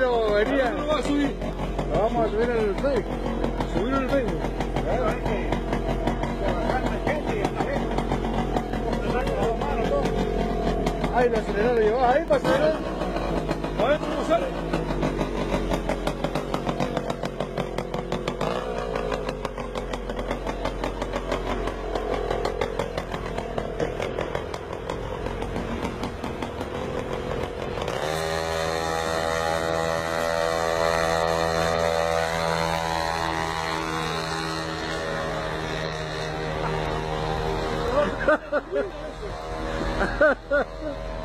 pero venía. ¿Cómo lo va a subir? Lo vamos a subir al Facebook. Subir el Facebook. Claro, hay que bajar la gente y a la vez. Las manos, todo. Ahí el acelerador llevó ahí para acelerar. A ver cómo sale. Ha ha ha ha.